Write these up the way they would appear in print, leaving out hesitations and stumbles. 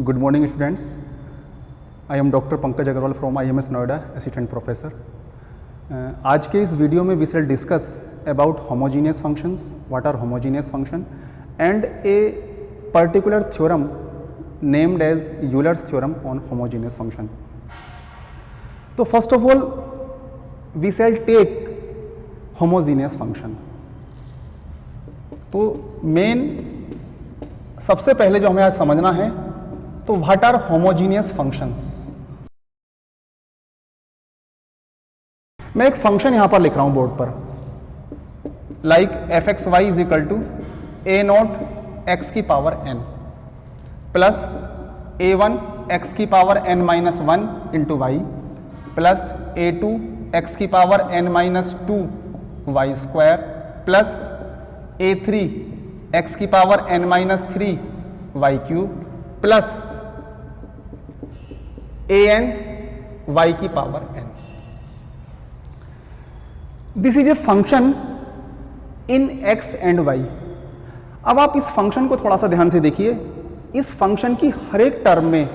Good morning students. I am Dr. Pankaj Agarwal from IMS Noida, Assistant Professor. आज के इस video में we shall discuss about homogeneous functions, what are homogeneous function and a particular theorem named as Euler's theorem on homogeneous function. तो first of all we shall take homogeneous function. तो main सबसे पहले जो हमें आज समझना है तो व्हाट आर होमोजीनियस फंक्शंस। मैं एक फंक्शन यहां पर लिख रहा हूं बोर्ड पर, like F X Y is equal to A naught X की power N plus A one X की power N minus one into Y plus A two x की power N minus two Y square plus A three X की power N minus three Y cube plus A N Y की power N. This is a function in X and Y. अब आप इस function को थोड़ा सा ध्यान से देखिए। इस फंक्शन की हर एक टर्म में,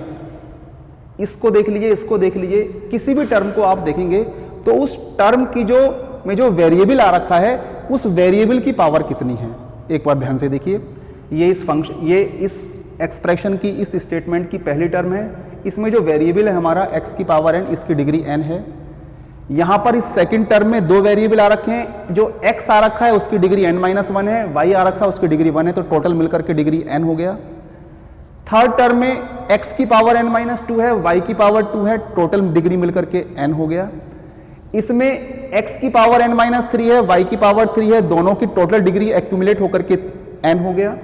इसको देख लीजिए, इसको देख लीजिए, किसी भी टर्म को आप देखेंगे तो उस टर्म की जो वेरिएबल आ रखा है उस वेरिएबल की पावर कितनी है। एक बार ध्यान से देखिए। ये इस एक्सप्रेशन की, इस स्टेटमेंट की पहली टर्म है। इसमें जो वेरिएबल है हमारा x की पावर n, इसकी डिग्री n है। यहां पर इस सेकंड टर्म में दो वेरिएबल आ रखे हैं। जो x आ रखा है उसकी डिग्री n माइनस वन है, y आ रखा है उसकी डिग्री 1 है, तो टोटल मिलकर के डिग्री n हो गया। थर्ड टर्म में x की पावर n माइनस टू है, y की पावर 2 है, टोटल डिग्री मिलकर के n हो गया। इसमें x की पावर n माइनस 3 है, y की पावर 3 है, दोनों की टोटल डिग्री एक्यूमुलेट होकर के n हो गया।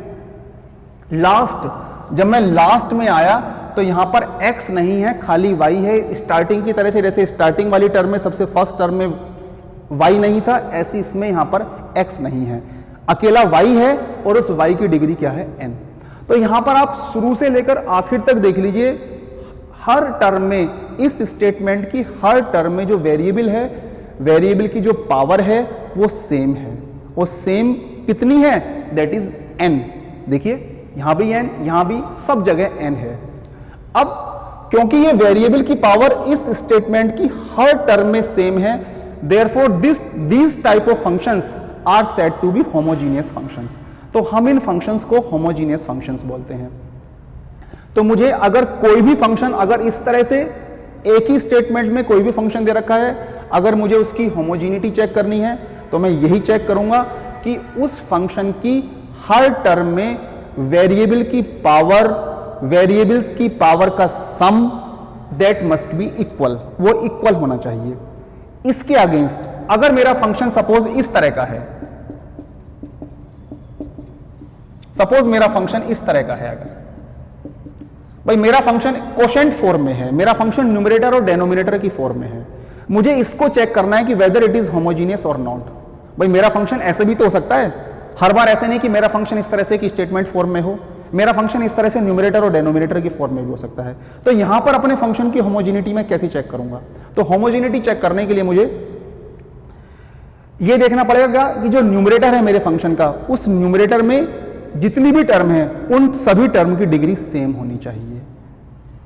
जब मैं लास्ट में आया तो यहां पर x नहीं है, खाली y है। स्टार्टिंग की तरह से, जैसे स्टार्टिंग वाली टर्म में सबसे फर्स्ट टर्म में y नहीं था, ऐसे इसमें यहां पर x नहीं है, अकेला y है और उस y की डिग्री क्या है, n। तो यहां पर आप शुरू से लेकर आखिर तक देख लीजिए, हर टर्म में, इस स्टेटमेंट की हर टर्म में जो वेरिएबल है, वेरिएबल की जो पावर है वो सेम है। वो सेम कितनी है, दैट इज n। देखिए यहां भी n, यहां भी, सब जगह n है। अब क्योंकि ये वेरिएबल की पावर इस स्टेटमेंट की हर टर्म में सेम है, therefore these type of functions are said to be homogeneous functions. तो हम इन फंक्शंस को होमोजीनियस फंक्शंस बोलते हैं। तो मुझे अगर कोई भी फंक्शन, अगर इस तरह से एक ही स्टेटमेंट में कोई भी फंक्शन दे रखा है, अगर मुझे उसकी होमोजीनिटी चेक करनी है तो मैं यही चेक करूंगा कि उस फंक्शन की हर टर्म में वेरिएबल की पावर, वेरिएबल्स की पावर का सम दैट मस्ट बी इक्वल, वो इक्वल होना चाहिए। इसके अगेंस्ट अगर मेरा फंक्शन सपोज इस तरह का है, सपोज मेरा फंक्शन इस तरह का है, अगर भाई मेरा फंक्शन कोशेंट फॉर्म में है, मेरा फंक्शन न्यूमरेटर और डेनोमिनेटर की फॉर्म में है, मुझे इसको चेक करना है कि वेदर इट इज होमोजीनियस और नॉट। भाई मेरा फंक्शन ऐसे भी तो हो सकता है, हर बार ऐसे नहीं कि मेरा फंक्शन इस तरह से कि स्टेटमेंट फॉर्म में हो, मेरा फंक्शन इस तरह से न्यूमरेटर और डेनोमिनेटर की फॉर्म में भी हो सकता है। तो यहां पर अपने फंक्शन की होमोजेनिटी मैं कैसे चेक करूंगा? तो होमोजेनिटी चेक करने के लिए मुझे यह देखना पड़ेगा कि जो न्यूमरेटर है मेरे फंक्शन का, उस न्यूमरेटर में जितनी भी टर्म है उन सभी टर्म की डिग्री सेम होनी चाहिए।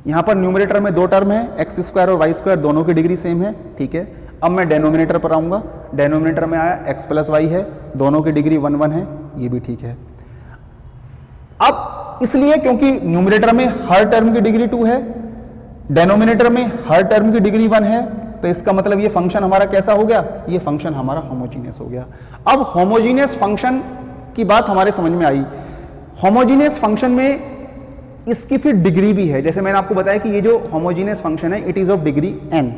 यहां पर न्यूमरेटर में दो टर्म है, एक्स स्क्वायर और वाई स्क्वायर, दोनों की डिग्री सेम है, ठीक है। अब मैं डेनोमिनेटर पर आऊंगा, डेनोमिनेटर में आया x प्लस वाई है, दोनों की डिग्री 1 1 है, ये भी ठीक है। अब इसलिए क्योंकि न्यूमरेटर में हर टर्म की डिग्री 2 है, डेनोमिनेटर में हर टर्म की डिग्री 1 है, तो इसका मतलब ये फंक्शन हमारा कैसा हो गया, ये फंक्शन हमारा होमोजीनियस हो गया। अब होमोजीनियस फंक्शन की बात हमारे समझ में आई। होमोजीनियस फंक्शन में इसकी फिर डिग्री भी है। जैसे मैंने आपको बताया कि ये जो होमोजीनियस फंक्शन है it is of degree n।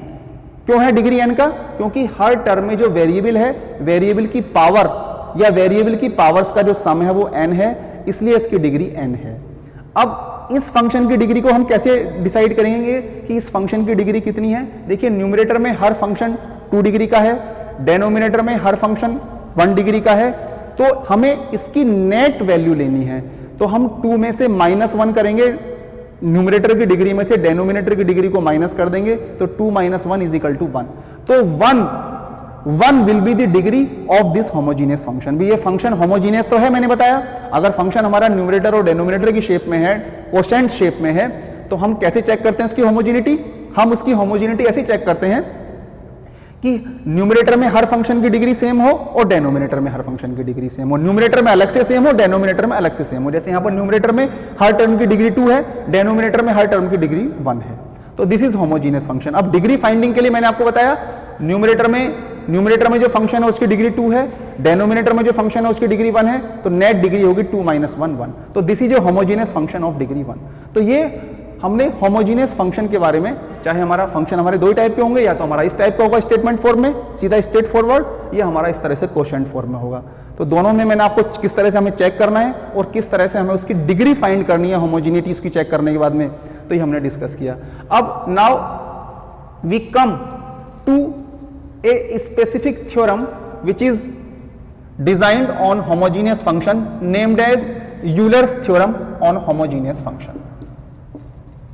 क्यों है डिग्री n का? क्योंकि हर टर्म में जो वेरिएबल है, वेरिएबल की पावर या वेरिएबल की पावर्स का जो सम है वो n है, इसलिए इसकी डिग्री n है। अब इस फंक्शन की डिग्री को हम कैसे डिसाइड करेंगे कि इस फंक्शन की डिग्री कितनी है? देखिए न्यूमरेटर में हर फंक्शन 2 डिग्री का है, डेनोमिनेटर में हर फंक्शन 1 डिग्री का है, तो हमें इसकी नेट वैल्यू लेनी है। तो हम 2 में से -1 करेंगे, न्यूमरेटर की डिग्री में से डेनोमिनेटर की डिग्री को माइनस कर देंगे, तो 2 - 1 = 1। तो 1 will be the degree of this homogeneous function. भी ये फंक्शन होमोजीनियस तो है, मैंने बताया। अगर फंक्शन हमारा न्यूमरेटर और डेनोमिनेटर की शेप में है, कोशेंट शेप में है, तो हम कैसे चेक करते हैं उसकी होमोजेनिटी? हम उसकी होमोजेनिटी ऐसे चेक करते हैं कि न्यूमरेटर में हर फंक्शन की डिग्री सेम हो और डेनोमिनेटर में हर फंक्शन की डिग्री सेम हो। न्यूमरेटर में अलग से सेम हो, डेनोमिनेटर में अलग से सेम हो। जैसे यहां पर न्यूमरेटर में हर टर्म की डिग्री 2 है, डेनोमिनेटर में हर टर्म की डिग्री 1 है। तो दिस इज होमोजीनियस फंक्शन। अब डिग्री फाइंडिंग के लिए मैंने आपको बताया न्यूमरेटर में जो फंक्शन है उसकी डिग्री 2 है, डेनोमिनेटर में जो फंक्शन है उसकी डिग्री 1 है, तो नेट डिग्री होगी 2 - 1 1। तो this is a homogeneous function of degree 1। तो ये हमने होमोजीनियस फंक्शन के बारे में, चाहे हमारा फंक्शन हमारे दो ही टाइप के होंगे, या तो हमारा इस टाइप का होगा स्टेटमेंट फॉर्म में सीधा स्ट्रेट फॉरवर्ड, या हमारा इस तरह से क्वोशिएंट फॉर्म में होगा। तो दोनों में मैंने आपको किस तरह से हमें चेक करना है और किस तरह से हमें उसकी डिग्री फाइंड करनी है होमोजीनिटी उसकी चेक करने के बाद में, तो ये हमने डिस्कस किया। अब now we come to a specific theorem which is designed on homogeneous function named as Euler's theorem on homogeneous function.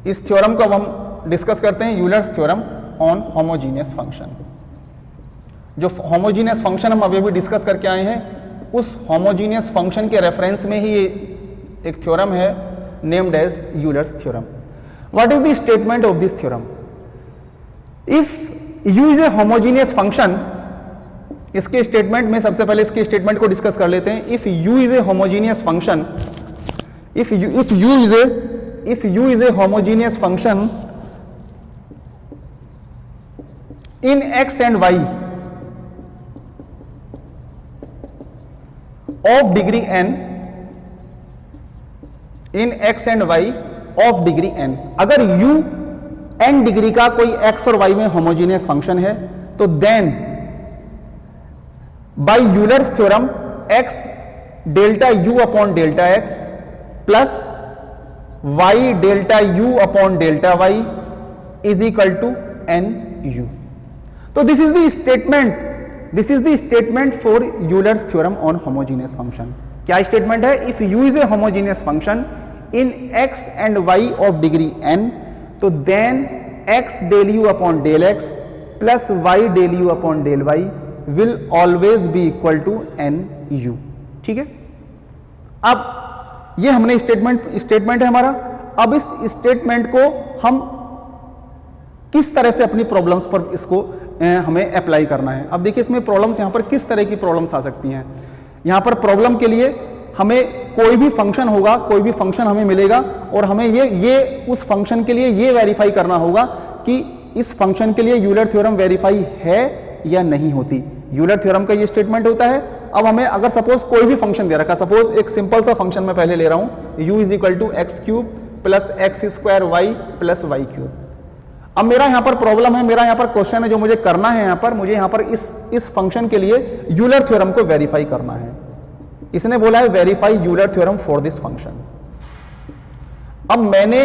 इस थ्योरम को अब हम डिस्कस करते हैं, Euler's theorem on homogeneous function. जो होमोजीनियस फंक्शन हम अभी भी डिस्कस करके आए हैं, उस होमोजीनियस फंक्शन के रेफरेंस में ही ये एक थ्योरम है named as Euler's theorem. What is the statement of this theorem? If you is a homogeneous function, इसके स्टेटमेंट में सबसे पहले इसके स्टेटमेंट को डिस्कस कर लेते हैं। If you is a homogeneous function, if u is a homogeneous function in x and y of degree n, in x and y of degree n, अगर u n डिग्री का कोई x और y में homogeneous function है, तो then by Euler's theorem x delta u upon delta x plus y delta u upon delta y is equal to n u। तो this is the statement for Euler's theorem on homogeneous function. क्या statement है? If u is a homogeneous function in x and y of degree n, तो then x del u upon del x plus y del u upon del y will always be equal to n u। ठीक है, अब ये हमने statement है हमारा। अब इस स्टेटमेंट को हम किस तरह से अपनी प्रॉब्लम्स पर इसको हमें अप्लाई करना है। अब देखिए इसमें प्रॉब्लम्स यहां पर किस तरह की प्रॉब्लम्स आ सकती हैं। यहां पर प्रॉब्लम के लिए हमें कोई भी फंक्शन होगा, कोई भी फंक्शन हमें मिलेगा और हमें ये उस फंक्शन के लिए ये वेरीफाई करना होगा कि इस फंक्शन के लिए यूलर थ्योरम वेरीफाई है या नहीं होती। यूलर थ्योरम का ये स्टेटमेंट होता है। अब हमें अगर सपोज कोई भी फंक्शन दे रखा, सपोज एक सिंपल सा फंक्शन मैं पहले ले रहा हूं, u is equal to x cube plus x square y plus y cube. अब मेरा यहां पर प्रॉब्लम है, मेरा यहां पर क्वेश्चन है, जो मुझे करना है यहां पर मुझे यहां पर इस फंक्शन के लिए यूलर थ्योरम को वेरीफाई करना है। इसने बोला है verify Euler theorem for this function. अब मैंने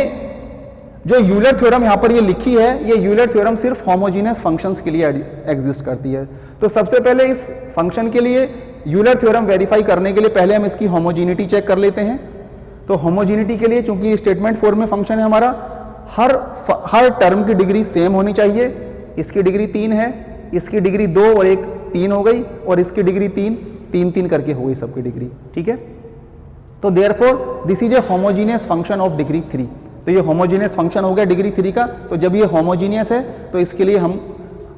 जो यूलर थ्योरम यहां पर ये लिखी है, ये यूलर थ्योरम सिर्फ होमोजीनियस फंक्शंस के लिए एग्जिस्ट करती है। तो सबसे पहले इस फंक्शन के लिए यूलर थ्योरम वेरीफाई करने के लिए पहले हम इसकी होमोजीनिटी चेक कर लेते हैं। तो होमोजीनिटी के लिए, चूंकि ये स्टेटमेंट फॉर्म में फंक्शन है हमारा, हर टर्म की डिग्री सेम होनी चाहिए। इसकी डिग्री 3 है, इसकी डिग्री 2 और 1 3 हो गई, और इसकी डिग्री 3 करके हो गई सबकी डिग्री। ठीक है, तो therefore this is a homogeneous function of degree 3। तो ये होमोजीनियस फंक्शन हो गया डिग्री 3 का। तो जब ये होमोजीनियस है तो इसके लिए हम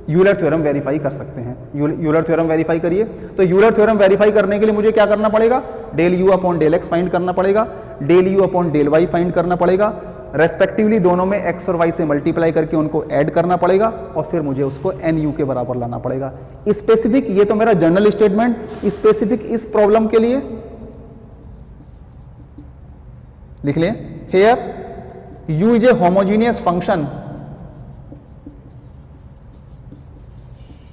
यूलर थ्योरम वेरीफाई कर सकते हैं। यूलर थ्योरम वेरीफाई करिए। तो यूलर थ्योरम वेरीफाई करने के लिए मुझे क्या करना पड़ेगा? Del u upon del x find करना पड़ेगा, del u upon del y find करना पड़ेगा, रेस्पेक्टिवली दोनों में x और y से मल्टीप्लाई करके उनको ऐड करना पड़ेगा, और फिर मुझे उसको nu के बराबर लाना पड़ेगा। स्पेसिफिक, ये तो मेरा जनरल स्टेटमेंट, स्पेसिफिक इस प्रॉब्लम के लिए लिख लें। Here u is a homogeneous function.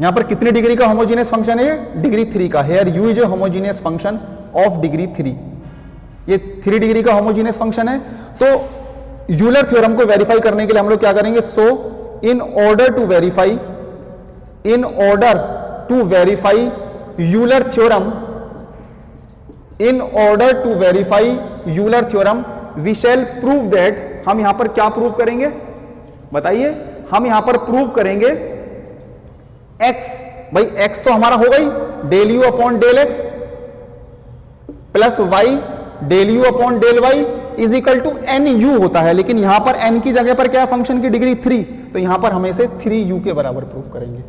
यहां पर कितनी डिग्री का होमोजीनियस फंक्शन है? डिग्री 3 का। Here u is a homogeneous function of degree 3। ये 3 डिग्री का होमोजीनियस फंक्शन है। तो यूलर थ्योरम को वेरीफाई करने के लिए हम लोग क्या करेंगे? So in order to verify Euler theorem we shall prove that. हम यहां पर क्या प्रूव करेंगे बताइए? हम यहां पर प्रूव करेंगे x, भाई x तो हमारा हो गई del u upon del x plus y del u upon del y is equal to n u होता है, लेकिन यहां पर एन की जगह पर क्या है, फंक्शन की डिग्री 3, तो यहां पर हम इसे 3u के बराबर प्रूव करेंगे।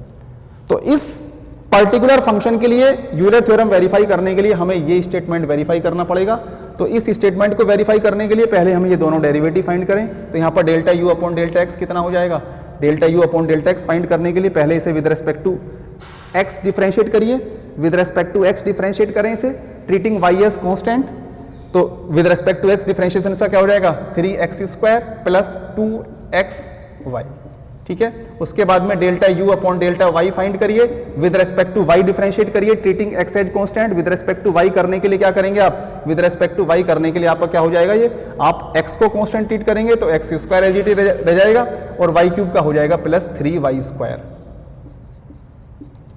तो इस पर्टिकुलर फंक्शन के लिए यूलर थ्योरम वेरीफाई करने के लिए हमें ये स्टेटमेंट वेरीफाई करना पड़ेगा। तो इस स्टेटमेंट को वेरीफाई करने के लिए पहले हम ये दोनों डेरिवेटिव फाइंड करें। तो यहाँ पर delta U upon delta x कितना हो जाएगा, delta U upon delta X find करने के लिए पहले इसे with respect to x differentiate करिए। With respect to x differentiate करें इसे, ट्रीटिंग वाई एज कॉन्स्टेंट। तो with respect to X differentiation से क्या हो जाएगा, 3x² प्लस 2xy, ठीक है। उसके बाद में delta U upon delta Y find करिए, with respect to Y differentiate करिए, treating X as constant. With respect to Y करने के लिए क्या करेंगे आप, विद रेस्पेक्ट टू वाई करने के लिए आपका क्या हो जाएगा, ये आप एक्स को कांस्टेंट ट्रीट करेंगे तो x² एज इट इज रह जाएगा और y³ का हो जाएगा प्लस 3y²,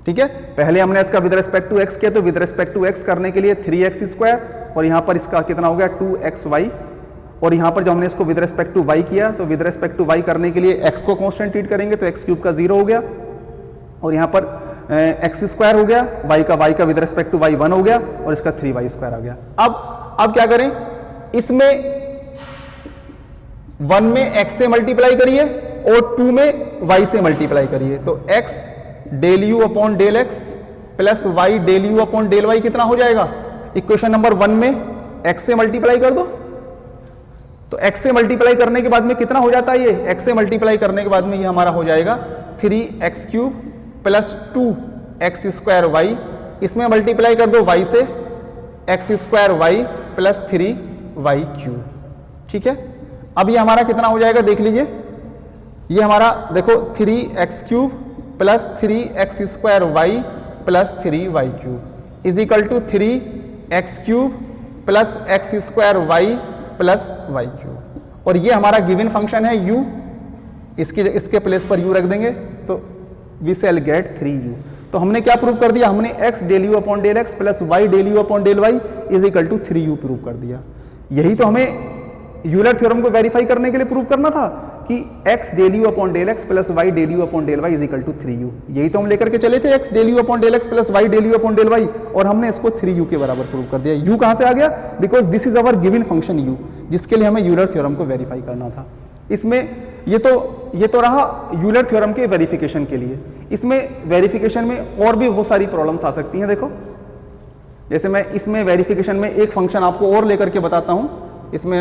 ठीक है। पहले हमने इसका विद रेस्पेक्ट टू x किया, तो विद रेस्पेक्ट टू x करने के लिए 3x² और यहां पर इसका कितना हो गया 2xy, और यहां पर जब हमने इसको विद रेस्पेक्ट टू y किया तो विद रेस्पेक्ट टू y करने के लिए x को कांस्टेंट ट्रीट करेंगे तो x³ का 0 हो गया, और यहां पर x² हो गया, y का विद रेस्पेक्ट टू y 1 हो गया और इसका 3y² आ गया। अब क्या करें, इसमें 1 में x से मल्टीप्लाई करिए और 2 में y से मल्टीप्लाई करिए। तो x del you upon del x plus y del you upon del y कितना हो जाएगा, इक्वेशन नंबर 1 में x से मल्टीप्लाई कर दो। तो x से मल्टीप्लाई करने के बाद में कितना हो जाता है, ये x से मल्टीप्लाई करने के बाद में ये हमारा हो जाएगा 3x³ प्लस 2x² y, इसमें मल्टीप्लाई कर दो y से, x² y प्लस 3y³, ठीक है। अब ये हमारा कितना हो जाएगा देख लीजिए, ये हमारा देखो 3x³ plus 3x² y plus 3y³ is equal to 3x³ plus x² y plus y³, और ये हमारा गिवन फंक्शन है u, इसके प्लेस पर u रख देंगे तो वी शैल गेट 3u। तो हमने क्या प्रूव कर दिया, हमने x del you upon del x plus y del you upon del Y is equal to 3u prove कर दिया। यही तो हमें यूलर थ्योरम को वेरीफाई करने के लिए प्रूव करना था कि x del you upon del x plus y del you upon del Y is equal to 3u। यही तो हम लेकर के चले थे, x del you upon del x plus y del you upon del y, और हमने इसको 3u के बराबर प्रूव कर दिया। u कहां से आ गया, because this is our given function u, जिसके लिए हमें यूलर थ्योरम को वेरीफाई करना था। इसमें ये तो रहा यूलर थ्योरम के वेरिफिकेशन के लिए। इसमें वेरिफिकेशन में और भी बहुत सारी प्रॉब्लम्स आ सकती हैं। देखो जैसे मैं इसमें वेरिफिकेशन में एक फंक्शन आपको और लेकर के बताता हूं। इसमें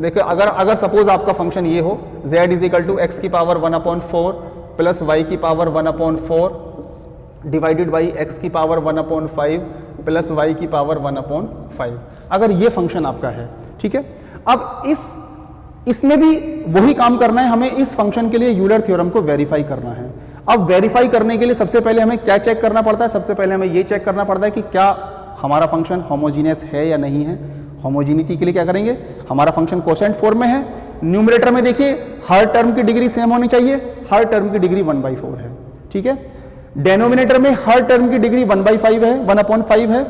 देखो अगर सपोज आपका फंक्शन ये हो, z is equal to x की पावर 1/4 प्लस वाई की पावर 1/4 डिवाइडेड बाई एक्स की पावर 1/5 प्लस वाई की पावर 1/5, अगर ये फंक्शन आपका है, ठीक है। अब इसमें भी वही काम करना है, हमें इस फंक्शन के लिए यूलर थ्योरम को वेरीफाई करना है। अब वेरीफाई करने के लिए सबसे पहले हमें क्या चेक करना पड़ता है, सबसे पहले हमें ये चेक करना पड़ता है कि क्या हमारा फंक्शन होमोजीनियस है या नहीं है। होमोजीनिटी के लिए क्या करेंगे, हमारा फंक्शन कोसेंट फॉर्म में है। न्यूमरेटर में देखिए हर टर्म की डिग्री सेम होनी चाहिए, हर टर्म की डिग्री 1/4 है, ठीक है। डेनोमिनेटर में हर टर्म की डिग्री 1/5 है, 1/5 है,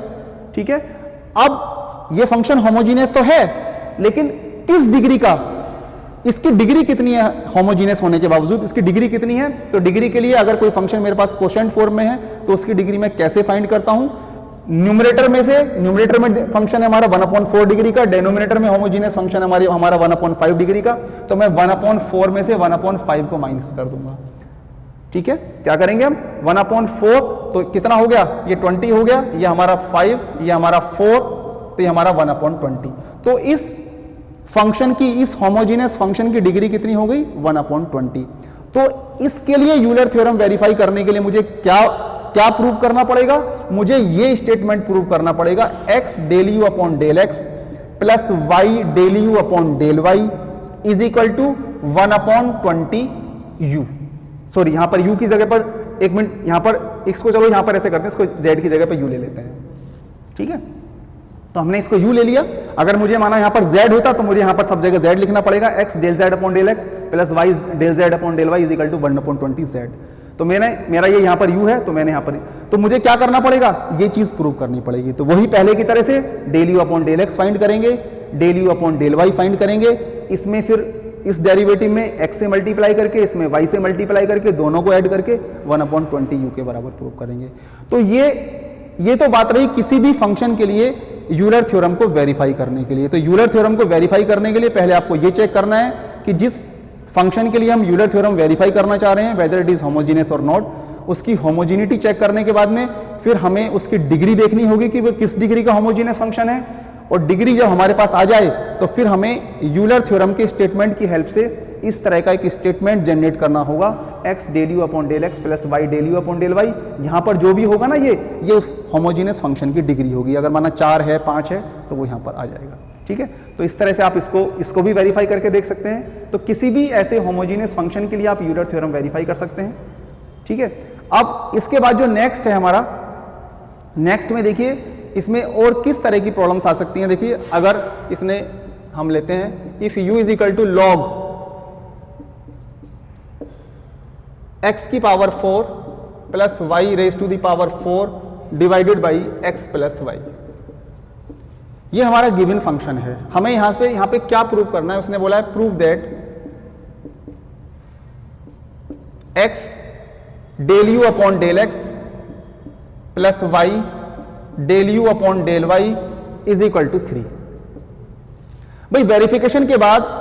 ठीक है। अब ये फंक्शन होमोजीनियस तो है, लेकिन किस डिग्री का, इसकी डिग्री कितनी है होमोजीनियस होने के बावजूद, इसकी डिग्री कितनी है। तो डिग्री के लिए अगर कोई फंक्शन मेरे पास कोसेंट फॉर्म में है तो उसकी डिग्री मैं कैसे फाइंड करता हूं, न्यूमरेटर में फंक्शन है हमारा 1/4 डिग्री का, डेनोमिनेटर में होमोजीनियस फंक्शन हमारा 1/5 डिग्री का, तो मैं 1/4 में से 1/5 को माइनस कर दूंगा, ठीक है। क्या करेंगे हम, 1/4 तो कितना हो गया, ये 20 हो गया, ये हमारा 5, ये हमारा 4, तो ये हमारा 1/20। तो इस फंक्शन की, इस होमोजीनियस फंक्शन की डिग्री कितनी हो गई, 1/20। तो इसके लिए यूलर थ्योरम वेरीफाई करने के लिए मुझे क्या प्रूव करना पड़ेगा, मुझे ये स्टेटमेंट प्रूव करना पड़ेगा, x del you upon del x plus y del you upon del Y is equal to 1/20u। Sorry, यहां पर u की जगह पर एक मिनट, यहां पर इसको चलो यहां पर ऐसे करते हैं, इसको z की जगह पर u ले लेते हैं, ठीक है। तो हमने इसको u ले लिया। अगर मुझे माना यहां पर z होता तो मुझे यहां पर सब जगह z लिखना पड़ेगा, x del z upon del x plus y del z upon del Y is equal to 1/20z। तो मेरा ये यहां पर u है, तो मैंने यहां पर, तो मुझे क्या करना पड़ेगा, ये चीज प्रूव करनी पड़ेगी। तो वही पहले की तरह से del you upon del X find करेंगे, del you upon del Y find करेंगे, इसमें फिर इस डेरिवेटिव में x से मल्टीप्लाई करके, इसमें y से मल्टीप्लाई करके, दोनों को ऐड करके 1/20u के बराबर प्रूव करेंगे। तो ये तो बात रही किसी भी फंक्शन के लिए यूलर थ्योरम को वेरीफाई करने के लिए। तो यूलर थ्योरम को वेरीफाई करने के लिए पहले आपको ये चेक करना है कि जिस फंक्शन के लिए हम यूलर थ्योरम वेरीफाई करना चाह रहे हैं वेदर इट इज होमोजीनियस और नॉट, उसकी होमोजीनिटी चेक करने के बाद में फिर हमें उसकी डिग्री देखनी होगी कि वो किस डिग्री का होमोजीनियस फंक्शन है, और डिग्री जब हमारे पास आ जाए तो फिर हमें यूलर थ्योरम के स्टेटमेंट की हेल्प से इस तरह का एक स्टेटमेंट जनरेट करना होगा, x del you upon del x plus y del you upon del y. यहाँ पर जो भी होगा ना ये उस होमोजीनियस फंक्शन की डिग्री होगी। अगर माना 4 है 5 है तो वो यहाँ पर आ जाएगा। ठीक है, तो इस तरह से आप इसको भी वेरीफाई करके देख सकते हैं। तो किसी भी ऐसे होमोजीनियस फंक्शन के लिए आप यूलर थ्योरम वेरीफाई कर सकते हैं। ठीक है, अब इसके बाद जो नेक्स्ट है हमारा, नेक्स्ट में देखिए इसमें और किस तरह की प्रॉब्लम्स आ सकती हैं। देखिए अगर इसने हम लेते हैं if u is equal to log x की power 4 plus y raise to the power 4 divided by x plus y, ये हमारा गिवन फंक्शन है। हमें यहां पे क्या प्रूव करना है, उसने बोला है prove that x del you upon del x plus y del you upon del Y is equal to 3। भाई वेरिफिकेशन के बाद,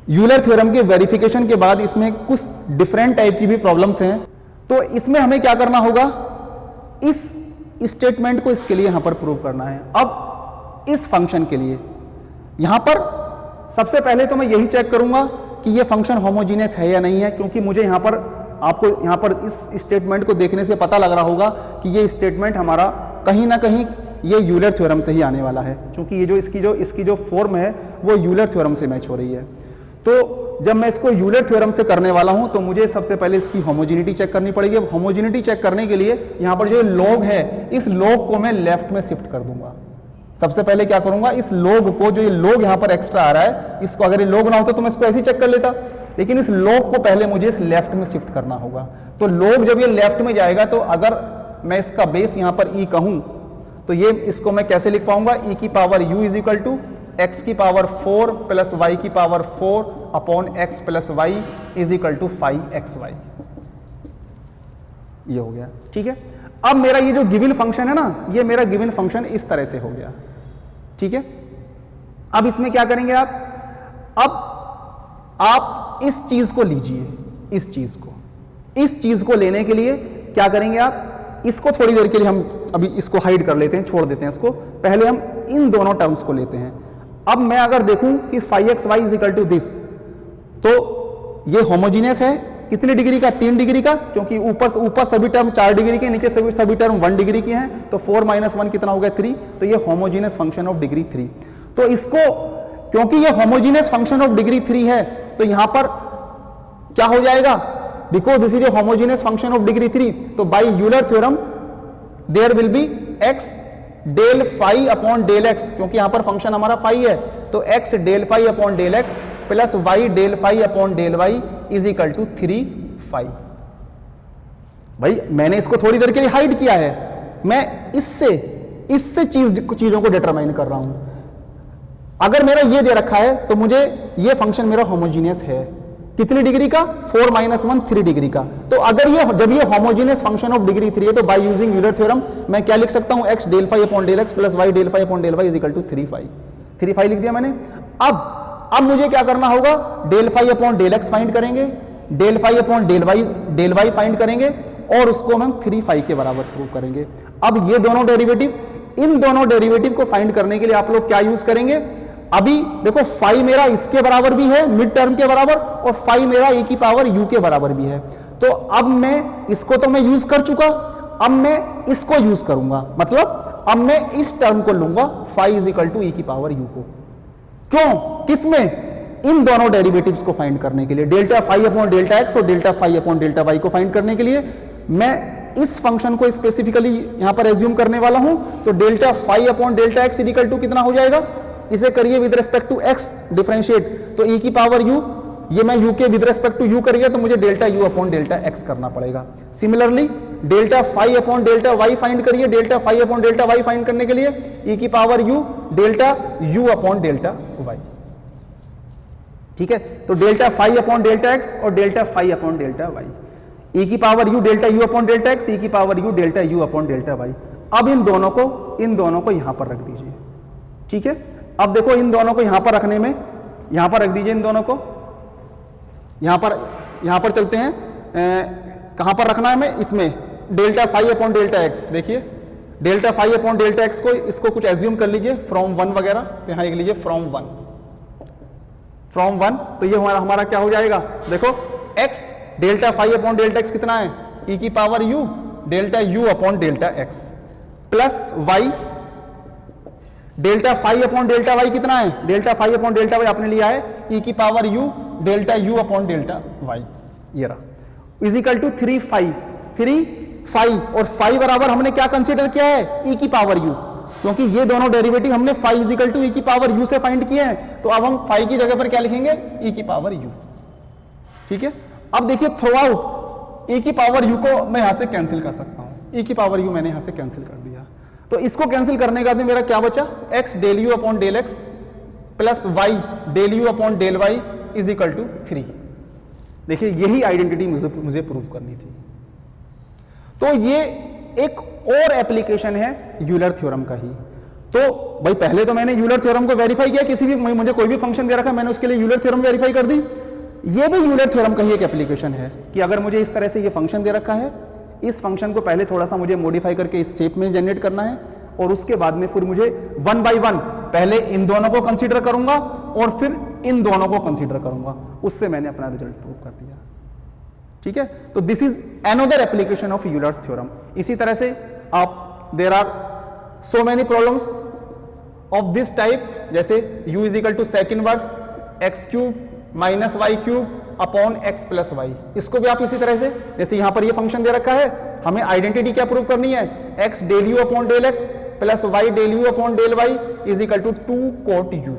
यूलर थ्योरम के वेरिफिकेशन के बाद इसमें कुछ डिफरेंट टाइप की भी प्रॉब्लम्स हैं। तो इसमें हमें क्या करना होगा, इस स्टेटमेंट को इसके लिए यहां पर प्रूव करना है। अब इस फंक्शन के लिए यहां पर सबसे पहले तो मैं यही चेक करूंगा कि ये फंक्शन होमोजीनियस है या नहीं है, क्योंकि मुझे यहां पर आपको यहां पर इस स्टेटमेंट को देखने से पता लग रहा होगा कि ये स्टेटमेंट हमारा कहीं ना कहीं ये यूलर थ्योरम से ही आने वाला है, क्योंकि ये जो इसकी जो फॉर्म है वो यूलर थ्योरम से मैच हो रही है। तो जब मैं इसको यूलर थ्योरम से करने वाला हूं तो मुझे सबसे पहले इसकी होमोजीनिटी चेक करनी पड़ेगी। अब होमोजीनिटी चेक करने के लिए यहां पर जो लॉग है, इस लॉग को मैं लेफ्ट में शिफ्ट कर दूंगा। सबसे पहले क्या करूंगा, इस लॉग को, जो ये लॉग यहां पर एक्स्ट्रा आ रहा है, इसको अगर ये लॉग ना होता तो मैं इसको ऐसे ही चेक कर लेता, लेकिन इस लॉग को पहले मुझे इस लेफ्ट में शिफ्ट करना होगा। तो लॉग जब ये लेफ्ट में जाएगा तो अगर मैं इसका बेस यहां पर e कहूं तो ये इसको मैं कैसे लिख पाऊंगा, e की power u is equal to x की पावर 4 प्लस y की power 4 upon x plus y is equal to 5xy। ये हो गया। ठीक है, अब मेरा ये जो गिवन फंक्शन है ना, ये मेरा गिवन फंक्शन इस तरह से हो गया। ठीक है, अब इसमें क्या करेंगे अब आप इस चीज को लीजिए, इस चीज को लेने के लिए क्या करेंगे आप, इसको थोड़ी देर के लिए हम अभी इसको हाइड कर लेते हैं, छोड़ देते हैं इसको। पहले हम इन दोनों टर्म्स को लेते हैं। अब मैं अगर देखूं कि 5xy is equal to this, तो ये होमोजीनियस है कितनी डिग्री का, 3 डिग्री का, क्योंकि ऊपर सभी टर्म 4 डिग्री के, नीचे सभी टर्म 1 डिग्री की हैं। तो 4 - 1 कितना हो गया, 3। तो ये होमोजीनियस फंक्शन ऑफ डिग्री 3। तो इसको, क्योंकि ये होमोजीनियस फंक्शन ऑफ डिग्री 3 है, तो यहां पर क्या हो जाएगा, because this is a homogeneous function of degree 3, तो by Euler theorem there will be x del phi upon del x, क्योंकि यहां पर फंक्शन हमारा फाई है, तो x del phi upon del x plus y del phi upon del Y is equal to 3 phi. भाई मैंने इसको थोड़ी देर के लिए हाइड किया है, मैं इससे चीजों को डिटरमाइन कर रहा हूं। अगर मेरा ये दे रखा है तो मुझे ये फंक्शन मेरा होमोजीनियस है, कितनी डिग्री का, 4 - 1 3 डिग्री का। तो अगर जब ये होमोजीनियस फंक्शन ऑफ डिग्री 3 है तो बाय यूजिंग यूलर थ्योरम मैं क्या लिख सकता हूं, x del phi upon del x plus y del phi upon del Y is equal to 3 phi. 3 phi लिख दिया मैंने। अब मुझे क्या करना होगा, del phi upon del X find करेंगे, del phi upon del Y find करेंगे, और उसको हम 3 फाई के बराबर प्रूव करेंगे। अब ये दोनों डेरिवेटिव, इन दोनों डेरिवेटिव को फाइंड करने के लिए आप लोग क्या यूज करेंगे, अभी देखो फाई मेरा इसके बराबर भी है, मिड टर्म के बराबर, और फाई मेरा e की पावर u के बराबर भी है। तो अब मैं इसको तो मैं यूज कर चुका, अब मैं इसको यूज करूंगा, मतलब अब मैं इस टर्म को लूंगा phi is equal to e की पावर u को। क्यों, किसमें, इन दोनों डेरिवेटिव्स को फाइंड करने के लिए, delta phi upon delta X और delta phi upon delta Y को फाइंड करने के लिए मैं इस फंक्शन को स्पेसिफिकली यहां पर एज्यूम करने वाला हूं। तो delta phi upon delta x is equal to कितना हो जाएगा, इसे करिए with respect to x differentiate, तो e की पावर u, ये मैं u के विद रेस्पेक्ट टू u करिए तो मुझे delta u upon delta x करना पड़ेगा। Similarly delta phi upon delta y find करिए, delta phi upon delta y find करने के लिए e की power u delta u upon delta y। ठीक है, तो delta phi upon delta x और delta phi upon delta y, e की power u delta u upon delta x, e की power u delta u upon delta y। अब इन दोनों को इन दोनों को यहां पर रख दीजिए। ठीक है, अब देखो इन दोनों को यहां पर रखने में, यहां पर रख दीजिए इन दोनों को, यहां पर चलते हैं, कहां पर रखना है हमें, इसमें delta phi upon delta X. देखिए delta phi upon delta X को, इसको कुछ एज्यूम कर लीजिए फ्रॉम 1 वगैरह, तो यहां लिख लीजिए फ्रॉम 1, तो ये हमारा क्या हो जाएगा, देखो x delta phi upon delta x कितना है, e की power u delta u upon delta x plus y delta phi upon delta y कितना है, delta phi upon delta y आपने लिया है e की power u delta u upon delta y, ये रहा, इज इक्वल टू 3 फाई और phi बराबर हमने क्या कंसीडर किया है, e की पावर u, क्योंकि ये दोनों डेरिवेटिव हमने phi is equal to e की पावर u से फाइंड किए हैं, तो अब हम फाई की जगह पर क्या लिखेंगे, e की पावर u। ठीक है, अब देखिए थ्रो आउट e की पावर u को मैं यहां से कैंसिल कर सकता हूं, e की पावर u मैंने यहां से कैंसिल कर दिया, तो इसको कैंसिल करने के बाद मेरा क्या बचा, x del u upon del x plus y del u upon del y is equal to 3। देखिए यही आइडेंटिटी मुझे प्रूव करनी थी। तो ये एक और एप्लीकेशन है यूलर थ्योरम का ही। तो भाई पहले तो मैंने यूलर थ्योरम को वेरीफाई किया, किसी भी मुझे कोई भी फंक्शन दे रखा मैंने उसके लिए यूलर थ्योरम वेरीफाई कर दी। ये भी यूलर थ्योरम का ही एक एप्लीकेशन है कि अगर मुझे इस तरह से ये फंक्शन दे रखा है, इस फंक्शन को पहले थोड़ा सा मुझे मॉडिफाई करके इस शेप में जनरेट करना है, और उसके बाद में फिर मुझे 1 बाय 1 पहले इन दोनों को कंसीडर करूंगा और फिर इन दोनों को कंसीडर करूंगा, उससे मैंने अपना रिजल्ट प्रूव कर दिया। ठीक है, तो this is another application of Euler's theorem. इसी तरह से आप there are so many problems of this type, जैसे u is equal to sec inverse x cube minus y cube upon x plus y. इसको भी आप इसी तरह से, जैसे यहां पर ये फंक्शन दे रखा है, हमें आइडेंटिटी क्या प्रूव करनी है, x del u upon del x plus y del u upon del Y is equal to 2 cot u।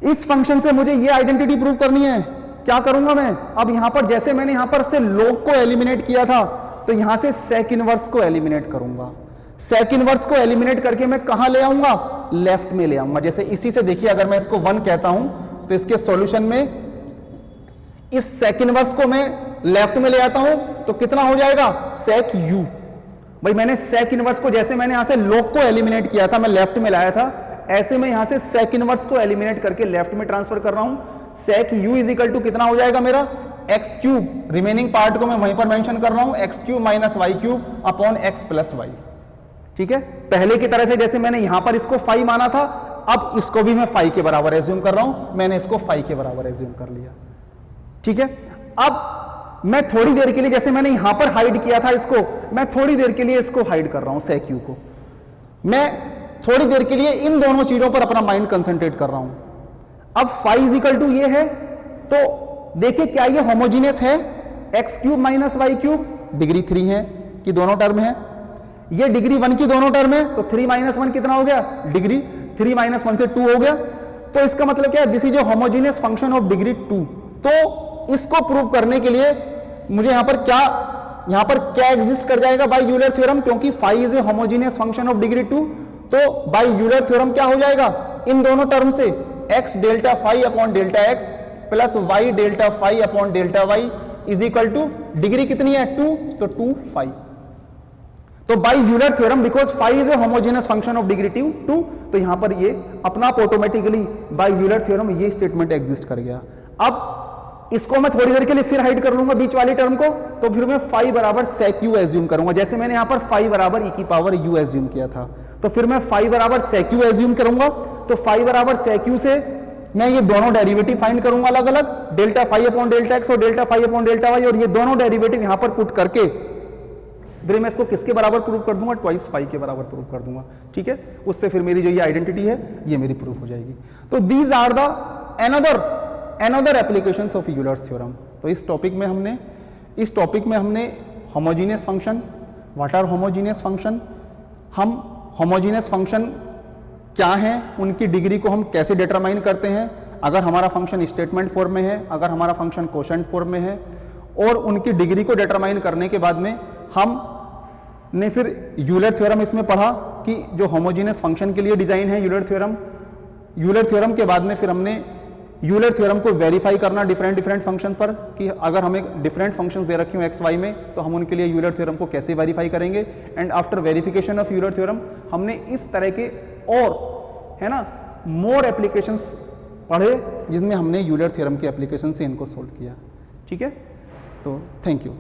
इस फंक्शन से मुझे ये आइडेंटिटी प्रूव करनी है। क्या करूंगा मैं, अब यहां पर जैसे मैंने यहां पर से log को एलिमिनेट किया था, तो यहां से सेक इनवर्स को एलिमिनेट करूंगा। सेक इनवर्स को एलिमिनेट करके मैं कहां ले आऊंगा, लेफ्ट में ले आऊंगा। जैसे इसी से देखिए, अगर मैं इसको 1 कहता हूं तो इसके सॉल्यूशन में इस सेक इनवर्स को मैं लेफ्ट में ले आता हूं तो कितना हो जाएगा, सेक u। भाई मैंने सेक इनवर्स को, जैसे मैंने यहां से log को एलिमिनेट किया था, मैं लेफ्ट में लाया था, ऐसे मैं यहां से सेक इनवर्स को एलिमिनेट करके लेफ्ट में ट्रांसफर कर रहा हूं। सेक u इज इक्वल टू कितना हो जाएगा मेरा, एक्स क्यूब, रिमेनिंग पार्ट को मैं वहीं पर मेंशन कर रहा हूं, x cube minus y cube upon x plus y. ठीक है, पहले की तरह से जैसे मैंने यहां पर इसको फाई माना था, अब इसको भी मैं फाई के बराबर एज्यूम कर रहा हूं, मैंने इसको फाई के बराबर एज्यूम कर लिया। ठीक है, अब मैं थोड़ी देर के लिए, जैसे मैंने यहां पर हाइड किया था इसको, मैं थोड़ी देर के लिए इसको हाइड कर रहा हूं, सेक यू को। मैं थोड़ी देर के लिए इन दोनों चीजों पर अपना माइंड कंसंट्रेट कर रहा हूं। अब फाई इज इक्वल टू ये है, तो देखिए क्या ये होमोजीनियस है, x cube minus y cube degree 3 है कि दोनों टर्म है, ये डिग्री 1 की दोनों टर्म है, तो 3 माइनस 1 कितना हो गया, डिग्री 3 माइनस 1 से 2 हो गया। तो इसका मतलब क्या है, this is a homogeneous function of degree 2। तो इसको प्रूव करने के लिए मुझे यहां पर क्या एग्जिस्ट कर जाएगा बाय यूलर थ्योरम, क्योंकि phi is a homogeneous function of degree 2, तो बाय यूलर थ्योरम क्या हो जाएगा, इन दोनों टर्म से x delta phi upon delta x plus y delta phi upon delta y is equal to degree कितनी है 2, तो 2 फाई। तो by Euler theorem, because phi is a homogeneous function of degree 2, तो यहां पर ये अपना ऑटोमेटिकली बाय यूलर थ्योरम ये स्टेटमेंट एग्जिस्ट कर गया। अब इसको मैं थोड़ी देर के लिए फिर हाइड कर लूंगा बीच वाली टर्म को, तो फिर मैं फाई बराबर सेक यू एज्यूम करूंगा, जैसे मैंने यहां पर फाई बराबर ई की पावर यू एज्यूम किया था, तो फिर मैं फाई बराबर सेक यू एज्यूम करूंगा। तो फाई बराबर सेक यू से मैं ये दोनों डेरिवेटिव फाइंड करूंगा अलग अलग, delta phi upon delta X और delta phi upon delta Y, और ये दोनों डेरिवेटिव यहां पर पुट करके फिर मैं इसको किसके बराबर प्रूव कर दूंगा, ट्वाइस फाई के बराबर प्रूव कर दूंगा। ठीक है, उससे फिर मेरी जो ये आइडेंटिटी है ये मेरी प्रूफ हो जाएगी। तो these are the another applications of Euler's theorem. तो इस टॉपिक में हमने homogeneous function, what are homogeneous function, हम होमोजीनियस फंक्शन क्या हैं, उनकी डिग्री को हम कैसे डिटरमाइन करते हैं, अगर हमारा फंक्शन स्टेटमेंट फॉर्म में है, अगर हमारा फंक्शन कोशेंट फॉर्म में है, और उनकी डिग्री को डिटरमाइन करने के बाद में हमने फिर यूलर थ्योरम इसमें पढ़ा कि जो होमोजीनियस फंक्शन के लिए डिजाइन है यूलर थ्योरम के बाद में फिर हमने यूलर थ्योरम को वेरीफाई करना डिफरेंट फंक्शंस पर, कि अगर हमें डिफरेंट फंक्शंस दे रखे हो एक्स वाई में तो हम उनके लिए यूलर थ्योरम को कैसे वेरीफाई करेंगे। And after verification of Euler theorem हमने इस तरह के और है ना मोर एप्लीकेशंस पढ़े जिसमें हमने यूलर थ्योरम के एप्लीकेशन से इनको सोल्व किया। ठीक है, तो थैंक यू।